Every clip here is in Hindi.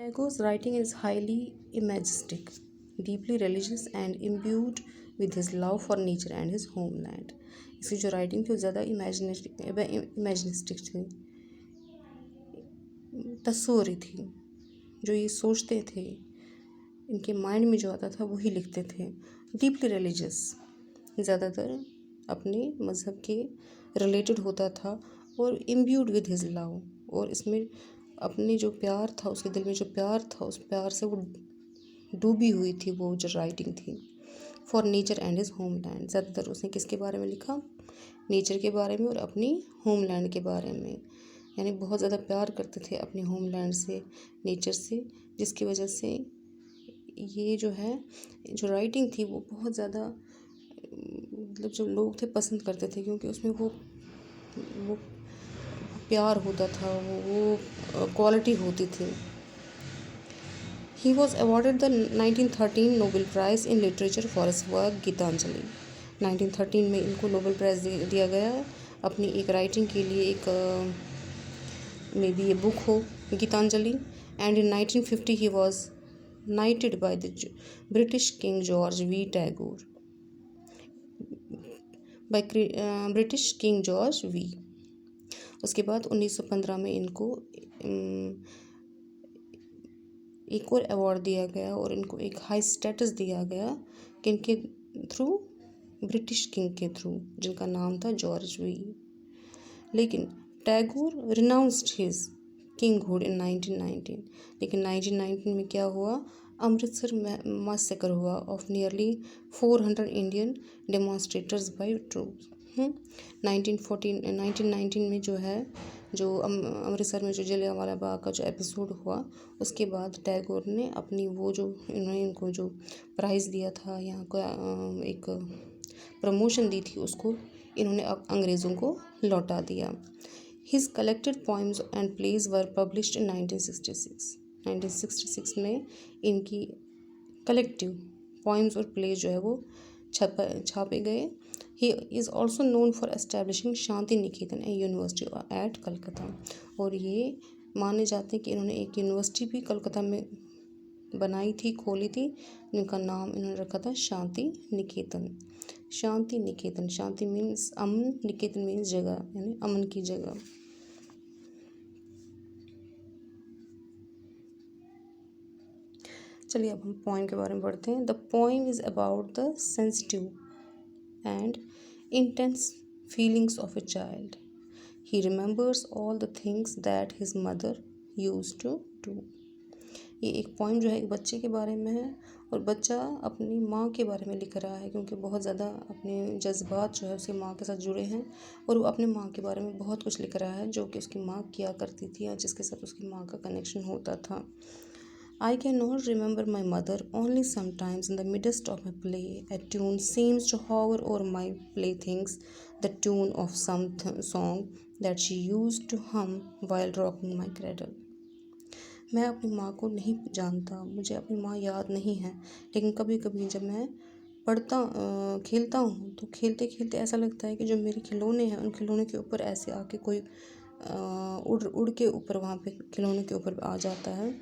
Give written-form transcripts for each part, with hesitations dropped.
Tagore's writing is highly imagistic, deeply religious and imbued with his love for nature and his homeland. इसकी जो राइटिंग थी वो ज़्यादा इमेजिनिस्टिक थी, तस्वरी थी। जो ये सोचते थे, इनके माइंड में जो आता था वही लिखते थे। डीपली रिलीजियस, ज़्यादातर अपने मज़हब के रिलेटेड होता था, और इम्ब्यूड विद हिज लव, और इसमें अपने जो प्यार था, उसके दिल में जो प्यार था, उस प्यार से वो डूबी हुई थी वो जो राइटिंग थी। For nature and his homeland, ज़्यादातर उसने किसके बारे में लिखा? नेचर के बारे में और अपनी होमलैंड के बारे में। यानी बहुत ज़्यादा प्यार करते थे अपने होमलैंड से, नेचर से, जिसकी वजह से ये जो है, जो राइटिंग थी वो बहुत ज़्यादा मतलब जो लोग थे पसंद करते थे, क्योंकि उसमें वो प्यार होता था, वो क्वालिटी होती थी। He was awarded the 1913 Nobel Prize in Literature for his work Geetanjali. 1913 में इनको नोबेल प्राइज़ दिया गया अपनी एक राइटिंग के लिए, एक मे बी ये बुक हो, Gitanjali. And in 1950 he was knighted by the British King George V. Tagore, by British King George V. उसके बाद 1915 में इनको एक और अवार्ड दिया गया, और इनको एक हाई स्टेटस दिया गया, किनके थ्रू? ब्रिटिश किंग के थ्रू, जिनका नाम था जॉर्ज वी। लेकिन Tagore renounced his kinghood in 1919। लेकिन 1919 में क्या हुआ? अमृतसर मैसेकर हुआ of nearly 400 Indian demonstrators by troops. 1919 में जो है, जो अमृतसर में जो जलियांवाला बाग का जो एपिसोड हुआ, उसके बाद टैगोर ने अपनी वो जो इनको जो प्राइज़ दिया था, यहाँ को एक प्रमोशन दी थी, उसको इन्होंने अंग्रेज़ों को लौटा दिया। His collected poems and plays were published in 1966 में इनकी कलेक्टिव पोइम्स और प्लेज जो है वो छापे गए। He is also known for establishing Shanti Niketan a university at Calcutta, और ये माने जाते हैं कि इन्होंने एक यूनिवर्सिटी भी कलकत्ता में बनाई थी, खोली थी, जिनका नाम इन्होंने रखा था शांति निकेतन। शांति निकेतन, शांति मीन्स अमन, निकेतन मीन्स जगह, यानी अमन की जगह। चलिए अब हम पोइम के बारे में पढ़ते हैं। The poem is about the sensitive and intense feelings of a child. He remembers all the things that his mother used to do. ये एक पोइम जो है एक बच्चे के बारे में है, और बच्चा अपनी माँ के बारे में लिख रहा है, क्योंकि बहुत ज़्यादा अपने जज्बात जो है उसकी माँ के साथ जुड़े हैं, और वो अपने माँ के बारे में बहुत कुछ लिख रहा है जो कि उसकी माँ किया करती थी, या जिसके साथ उसकी माँ का कनेक्शन होता था। I cannot remember my mother, only sometimes in the midst of my play a tune seems to hover over my playthings, the tune of some song that she used to hum while rocking my cradle. मैं अपनी माँ को नहीं जानता, मुझे अपनी माँ याद नहीं है, लेकिन कभी कभी जब मैं खेलता हूँ तो खेलते खेलते ऐसा लगता है कि जो मेरे खिलौने हैं, उन खिलौने के ऊपर ऐसे आके कोई उड़ के ऊपर वहाँ पे खिलौने के ऊपर आ जाता है।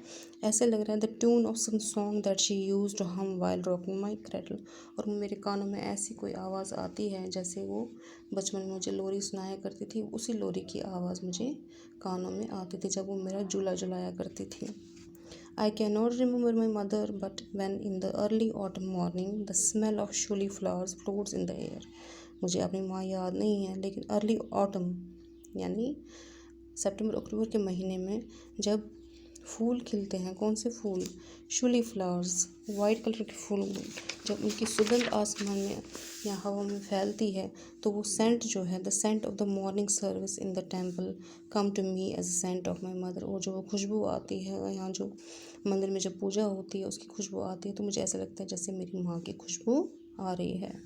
ऐसे लग रहा है the tune of some song that she used to hum while rocking my cradle, और मेरे कानों में ऐसी कोई आवाज़ आती है जैसे वो बचपन में मुझे लोरी सुनाया करती थी, उसी लोरी की आवाज़ मुझे कानों में आती थी जब वो मेरा झूला झुलाया करती थी। I cannot remember my mother, but when in the early autumn morning the smell of shooli flowers floats in the air. मुझे अपनी माँ याद नहीं है, लेकिन अर्ली ऑटम यानी सितंबर अक्टूबर के महीने में जब फूल खिलते हैं, कौन से फूल? शूली फ्लावर्स, वाइट कलर के फूल, जब उनकी सुगंध आसमान में या हवा में फैलती है, तो वो सेंट जो है, the scent of the morning service in the temple come to me as a scent of my mother. और जो वो खुशबू आती है, यहाँ जो मंदिर में जब पूजा होती है उसकी खुशबू आती है, तो मुझे ऐसा लगता है जैसे मेरी माँ की खुशबू आ रही है।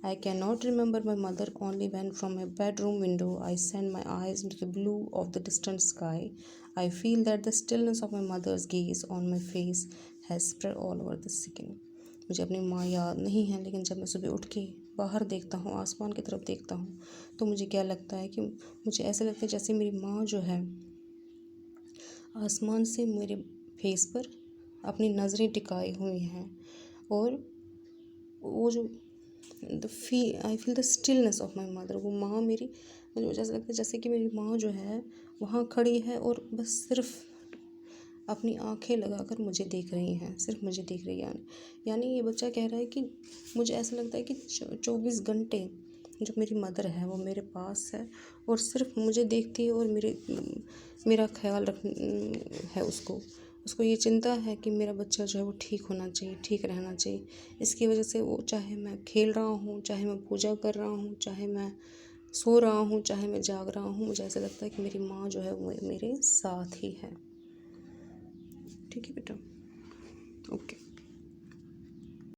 I cannot remember my mother, only when from my bedroom window I send my eyes into the blue of the distant sky. I feel that the stillness of my mother's gaze on my face has spread all over the skin. मुझे अपनी माँ याद नहीं है, लेकिन जब मैं सुबह उठ के बाहर देखता हूँ, आसमान की तरफ देखता हूँ, तो मुझे क्या लगता है कि मुझे ऐसा लगता है जैसे मेरी माँ जो है आसमान से मेरे फेस पर अपनी नज़रें टिकाई हुई हैं और वो जो I feel the stillness of my mother. वो माँ मेरी, मुझे ऐसा लगता है जैसे कि मेरी माँ जो है वहाँ खड़ी है और बस सिर्फ अपनी आंखें लगाकर मुझे देख रही हैं, सिर्फ मुझे देख रही है। यानी ये बच्चा कह रहा है कि मुझे ऐसा लगता है कि 24 घंटे जो मेरी मदर है वो मेरे पास है और सिर्फ मुझे देखती है और मेरा ख्याल रख है उसको ये चिंता है कि मेरा बच्चा जो है वो ठीक होना चाहिए, ठीक रहना चाहिए। इसकी वजह से वो, चाहे मैं खेल रहा हूँ, चाहे मैं पूजा कर रहा हूँ, चाहे मैं सो रहा हूँ, चाहे मैं जाग रहा हूँ, मुझे ऐसा लगता है कि मेरी माँ जो है वो मेरे साथ ही है। ठीक है बेटा, ओके।